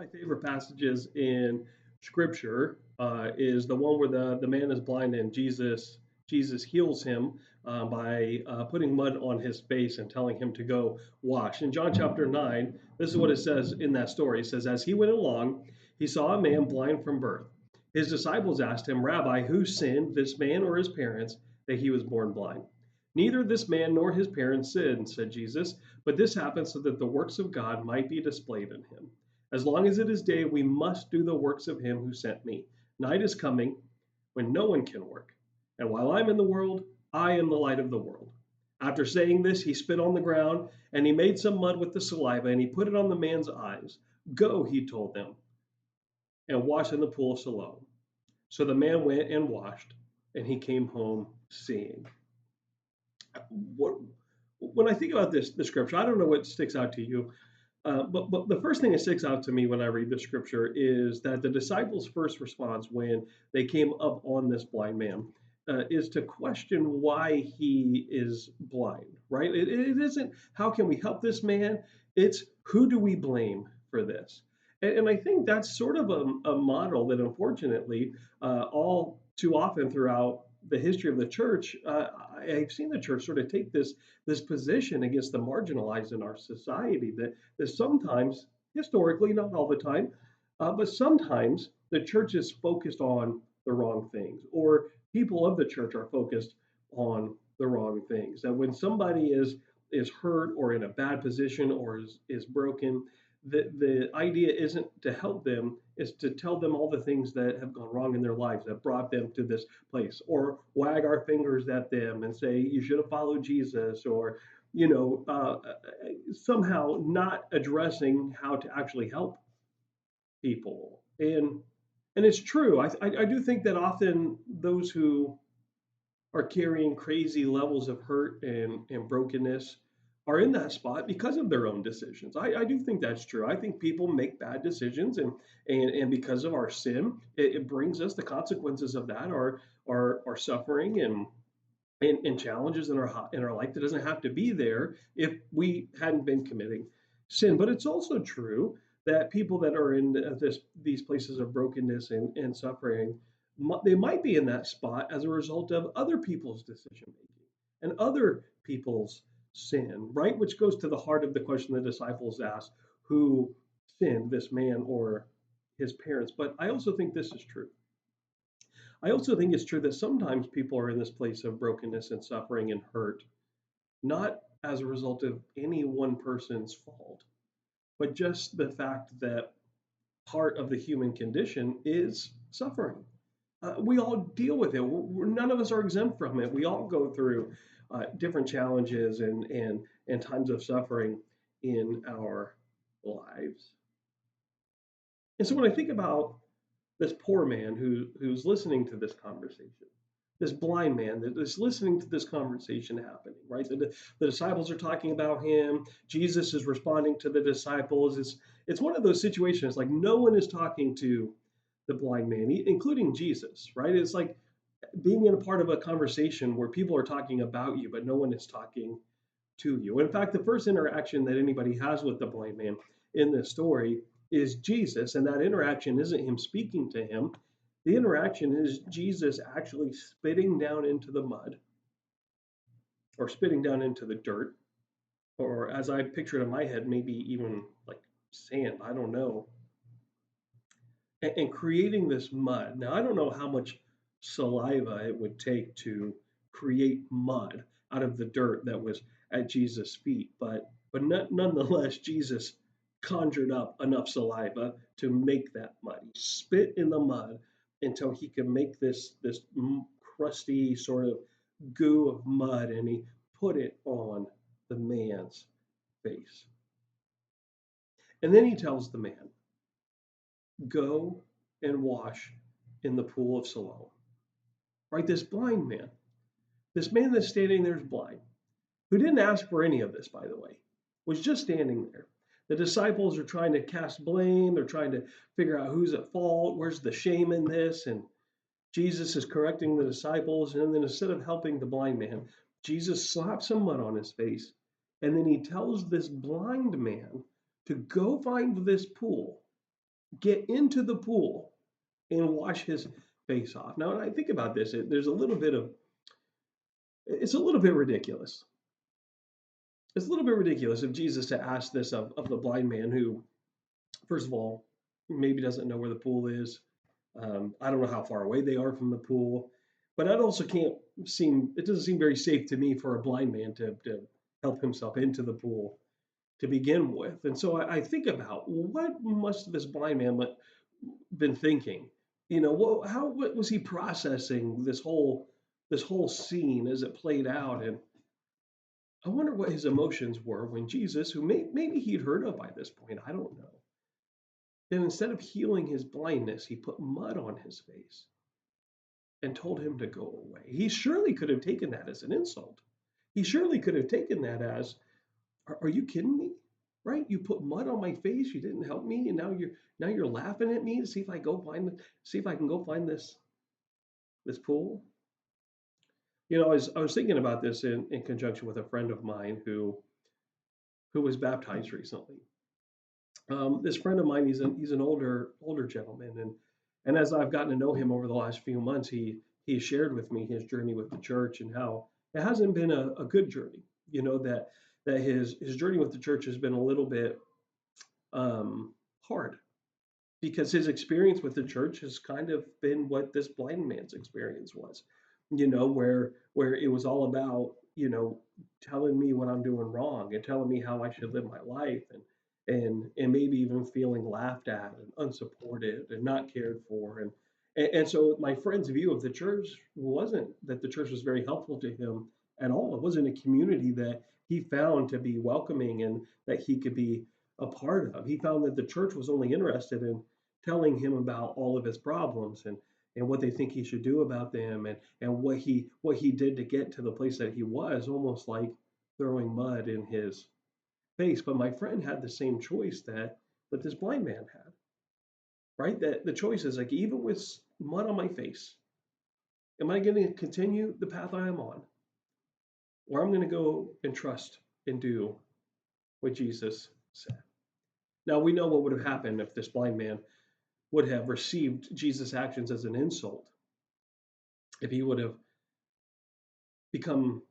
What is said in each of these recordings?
My favorite passages in Scripture is the one where the man is blind and Jesus heals him by putting mud on his face and telling him to go wash. In John chapter 9, this is what it says in that story. It says, as he went along, he saw a man blind from birth. His disciples asked him, Rabbi, who sinned, this man or his parents, that he was born blind? Neither this man nor his parents sinned, said Jesus, but this happened so that the works of God might be displayed in him. As long as it is day, we must do the works of him who sent me. Night is coming when no one can work. And while I'm in the world, I am the light of the world. After saying this, he spit on the ground and he made some mud with the saliva and he put it on the man's eyes. Go, he told them, and wash in the pool of Siloam. So the man went and washed and he came home seeing. What, when I think about this, the scripture, I don't know what sticks out to you. But the first thing that sticks out to me when I read the scripture is that the disciples' first response when they came up on this blind man is to question why he is blind, right? It isn't how can we help this man? It's who do we blame for this? And I think that's sort of a model that unfortunately all too often throughout the history of the church, I've seen the church sort of take this position against the marginalized in our society that sometimes, historically, not all the time, but sometimes the church is focused on the wrong things, or people of the church are focused on the wrong things. That when somebody is hurt or in a bad position or is broken, the idea isn't to help them, is to tell them all the things that have gone wrong in their lives that brought them to this place, or wag our fingers at them and say you should have followed Jesus, or somehow not addressing how to actually help people. And it's true. I do think that often those who are carrying crazy levels of hurt and brokenness are in that spot because of their own decisions. I do think that's true. I think people make bad decisions and because of our sin, it brings us the consequences of that are suffering and challenges in our life that doesn't have to be there if we hadn't been committing sin. But it's also true that people that are in these places of brokenness and suffering, they might be in that spot as a result of other people's decision making and other people's sin, right? Which goes to the heart of the question the disciples asked: who sinned, this man or his parents? But I also think this is true. I also think it's true that sometimes people are in this place of brokenness and suffering and hurt, not as a result of any one person's fault, but just the fact that part of the human condition is suffering. We all deal with it. None of us are exempt from it. We all go through different challenges and times of suffering in our lives. And so when I think about this poor man who's listening to this conversation, this blind man that is listening to this conversation happening, right? The disciples are talking about him. Jesus is responding to the disciples. It's one of those situations like no one is talking to the blind man, including Jesus, right? It's like being in a part of a conversation where people are talking about you, but no one is talking to you. In fact, the first interaction that anybody has with the blind man in this story is Jesus, and that interaction isn't him speaking to him. The interaction is Jesus actually spitting down into the mud or spitting down into the dirt, or as I picture it in my head, maybe even like sand, I don't know, and creating this mud. Now, I don't know how much saliva it would take to create mud out of the dirt that was at Jesus' feet, but nonetheless, Jesus conjured up enough saliva to make that mud. He spit in the mud until he could make this crusty sort of goo of mud, and he put it on the man's face. And then he tells the man, go and wash in the pool of Siloam. Right? This man that's standing there is blind, who didn't ask for any of this, by the way, was just standing there. The disciples are trying to cast blame. They're trying to figure out who's at fault. Where's the shame in this? And Jesus is correcting the disciples. And then instead of helping the blind man, Jesus slaps some mud on his face. And then he tells this blind man to go find this pool get into the pool and wash his face off. Now, when I think about this, there's a little bit of it's a little bit ridiculous. It's a little bit ridiculous if Jesus had asked this of the blind man who, first of all, maybe doesn't know where the pool is. I don't know how far away they are from the pool, but that also can't seem, it doesn't seem very safe to me for a blind man to help himself into the pool to begin with. And so I think about what must this blind man been thinking? What was he processing this whole scene as it played out? And I wonder what his emotions were when Jesus, who maybe he'd heard of by this point, I don't know, then instead of healing his blindness, he put mud on his face and told him to go away. He surely could have taken that as an insult. He surely could have taken that as, are you kidding me? Right? You put mud on my face, you didn't help me, and now you're laughing at me to see if I can go find this pool. I was thinking about this in conjunction with a friend of mine who was baptized recently. This friend of mine, he's an older gentleman, and as I've gotten to know him over the last few months, he shared with me his journey with the church and how it hasn't been a good journey. That his journey with the church has been a little bit hard because his experience with the church has kind of been what this blind man's experience was, where it was all about, telling me what I'm doing wrong and telling me how I should live my life, and maybe even feeling laughed at and unsupported and not cared for. And so my friend's view of the church wasn't that the church was very helpful to him at all. It wasn't a community that he found to be welcoming and that he could be a part of. He found that the church was only interested in telling him about all of his problems and what they think he should do about them, and what he did to get to the place that he was, almost like throwing mud in his face. But my friend had the same choice that this blind man had, right? That the choice is like, even with mud on my face, am I going to continue the path I am on, or I'm going to go and trust and do what Jesus said? Now we know what would have happened if this blind man would have received Jesus' actions as an insult, if he would have become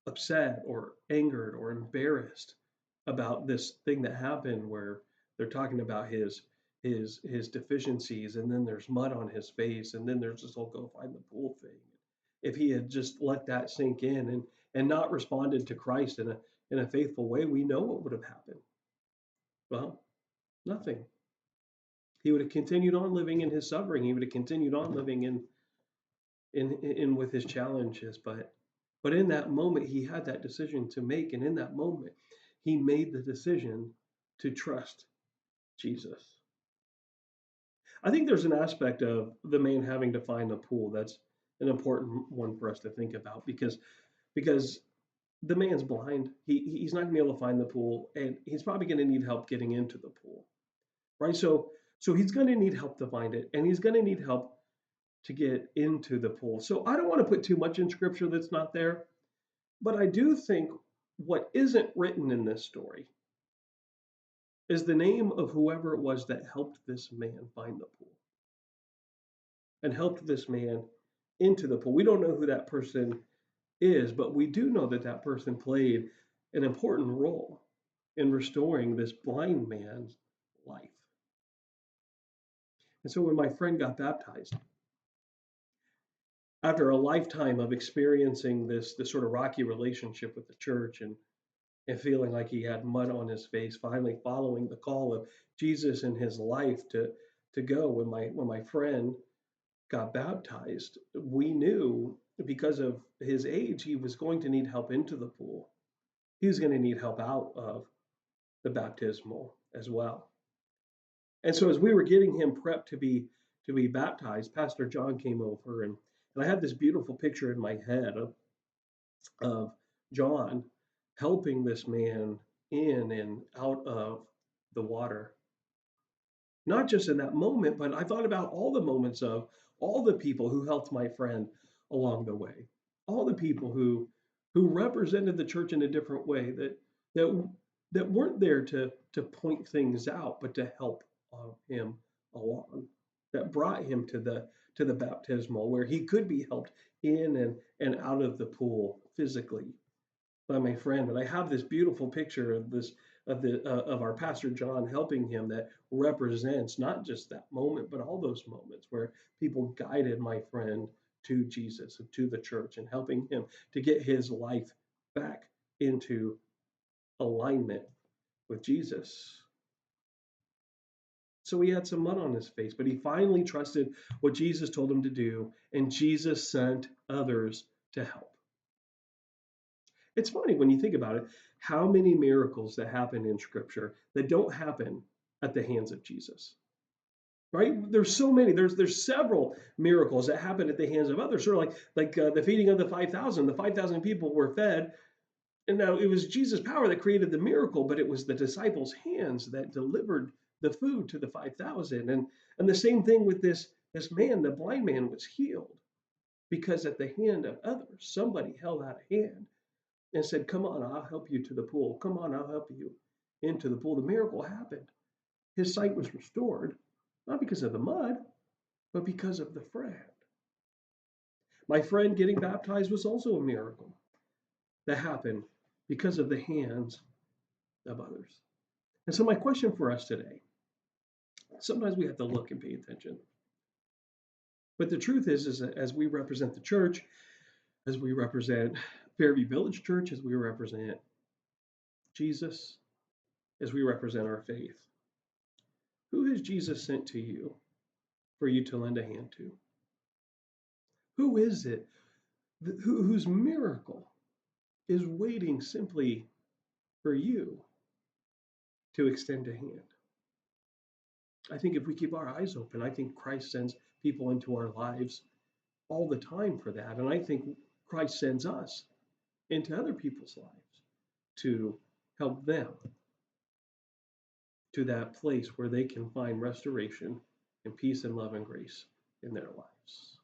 upset or angered or embarrassed about this thing that happened, where they're talking about his deficiencies, and then there's mud on his face, and then there's this whole go find the pool thing. If he had just let that sink in and not responded to Christ in a faithful way, we know what would have happened. Well, nothing. He would have continued on living in his suffering. He would have continued on living in with his challenges. But in that moment, he had that decision to make, and in that moment, he made the decision to trust Jesus. I think there's an aspect of the man having to find the pool that's an important one for us to think about, because the man's blind. He's not going to be able to find the pool, and he's probably going to need help getting into the pool, right? So he's going to need help to find it, and he's going to need help to get into the pool. So I don't want to put too much in scripture that's not there, but I do think what isn't written in this story is the name of whoever it was that helped this man find the pool and helped this man into the pool. We don't know who that person is, but we do know that that person played an important role in restoring this blind man's life. And so when my friend got baptized, after a lifetime of experiencing this sort of rocky relationship with the church, and feeling like he had mud on his face, finally following the call of Jesus in his life to go, when my friend got baptized, we knew, because of his age, he was going to need help into the pool. He was going to need help out of the baptismal as well. And so as we were getting him prepped to be baptized, Pastor John came over, and I had this beautiful picture in my head of John helping this man in and out of the water. Not just in that moment, but I thought about all the moments of all the people who helped my friend along the way, all the people who represented the church in a different way, that weren't there to point things out, but to help. him along, that brought him to the baptismal where he could be helped in and out of the pool physically by my friend. But I have this beautiful picture of this of our pastor John helping him that represents not just that moment, but all those moments where people guided my friend to Jesus and to the church and helping him to get his life back into alignment with Jesus. So he had some mud on his face, but he finally trusted what Jesus told him to do, and Jesus sent others to help. It's funny when you think about it, how many miracles that happen in Scripture that don't happen at the hands of Jesus. Right? There's so many. There's several miracles that happen at the hands of others. Sort of like the feeding of the 5,000. The 5,000 people were fed, and now it was Jesus' power that created the miracle, but it was the disciples' hands that delivered the food to the 5,000. And the same thing with this man, the blind man was healed because at the hand of others, somebody held out a hand and said, "Come on, I'll help you to the pool. Come on, I'll help you into the pool." The miracle happened. His sight was restored, not because of the mud, but because of the friend. My friend getting baptized was also a miracle that happened because of the hands of others. And so, my question for us today, sometimes we have to look and pay attention. But the truth is that as we represent the church, as we represent Fairview Village Church, as we represent Jesus, as we represent our faith, who has Jesus sent to you for you to lend a hand to? Who is it whose miracle is waiting simply for you to extend a hand? I think if we keep our eyes open, I think Christ sends people into our lives all the time for that. And I think Christ sends us into other people's lives to help them to that place where they can find restoration and peace and love and grace in their lives.